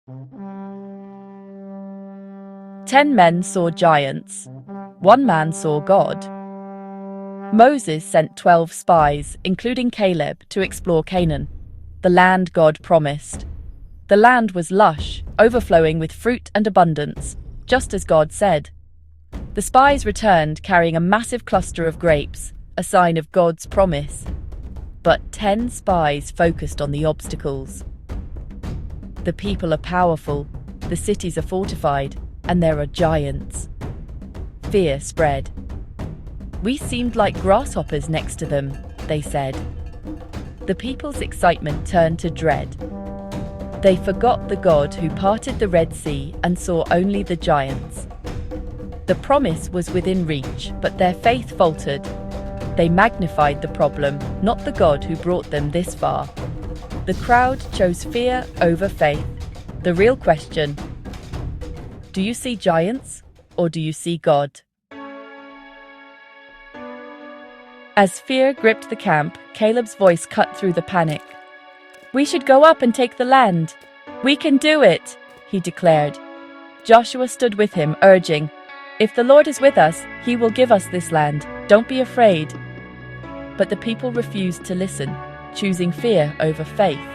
10 men saw giants. 1 man saw God. Moses sent 12 spies, including Caleb, to explore Canaan, the land God promised. The land was lush, overflowing with fruit and abundance, just as God said. The spies returned carrying a massive cluster of grapes, a sign of God's promise. But 10 spies focused on the obstacles. The people are powerful, the cities are fortified, and there are giants. Fear spread. "We seemed like grasshoppers next to them," they said. The people's excitement turned to dread. They forgot the God who parted the Red Sea and saw only the giants. The promise was within reach, but their faith faltered. They magnified the problem, not the God who brought them this far. The crowd chose fear over faith. The real question: do you see giants, or do you see God? As fear gripped the camp, Caleb's voice cut through the panic. "We should go up and take the land. We can do it," he declared. Joshua stood with him, urging, "If the Lord is with us, he will give us this land. Don't be afraid." But the people refused to listen, choosing fear over faith.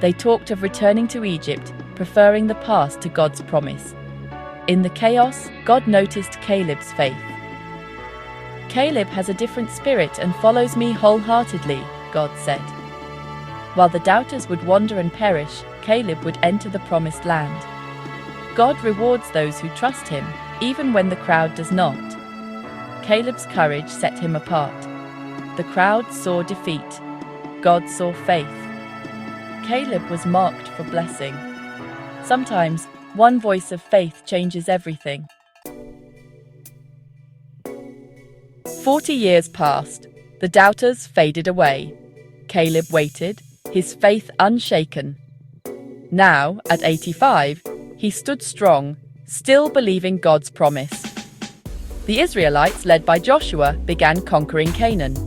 They talked of returning to Egypt, preferring the past to God's promise. In the chaos, God noticed Caleb's faith. "Caleb has a different spirit and follows me wholeheartedly," God said. While the doubters would wander and perish, Caleb would enter the promised land. God rewards those who trust him, even when the crowd does not. Caleb's courage set him apart. The crowd saw defeat. God saw faith. Caleb was marked for blessing. Sometimes, one voice of faith changes everything. 40 years passed. The doubters faded away. Caleb waited, his faith unshaken. Now, at 85, he stood strong, still believing God's promise. The Israelites, led by Joshua, began conquering Canaan.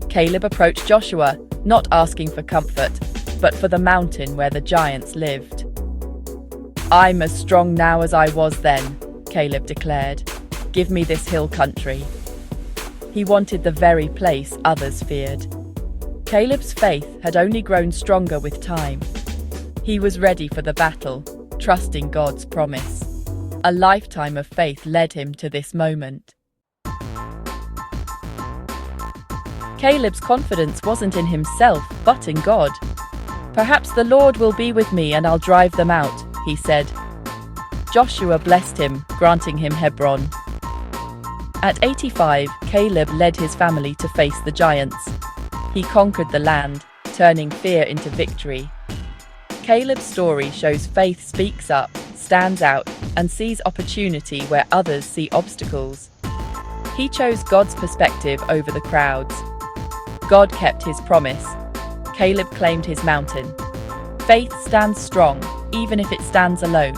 Caleb approached Joshua, not asking for comfort, but for the mountain where the giants lived. "I'm as strong now as I was then," Caleb declared. "Give me this hill country." He wanted the very place others feared. Caleb's faith had only grown stronger with time. He was ready for the battle, trusting God's promise. A lifetime of faith led him to this moment. Caleb's confidence wasn't in himself, but in God. "Perhaps the Lord will be with me and I'll drive them out," he said. Joshua blessed him, granting him Hebron. At 85, Caleb led his family to face the giants. He conquered the land, turning fear into victory. Caleb's story shows faith speaks up, stands out, and sees opportunity where others see obstacles. He chose God's perspective over the crowds. God kept his promise. Caleb claimed his mountain. Faith stands strong, even if it stands alone.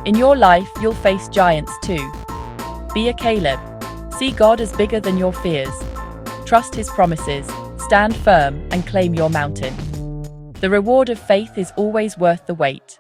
In your life, you'll face giants too. Be a Caleb. See God as bigger than your fears. Trust his promises, stand firm, and claim your mountain. The reward of faith is always worth the wait.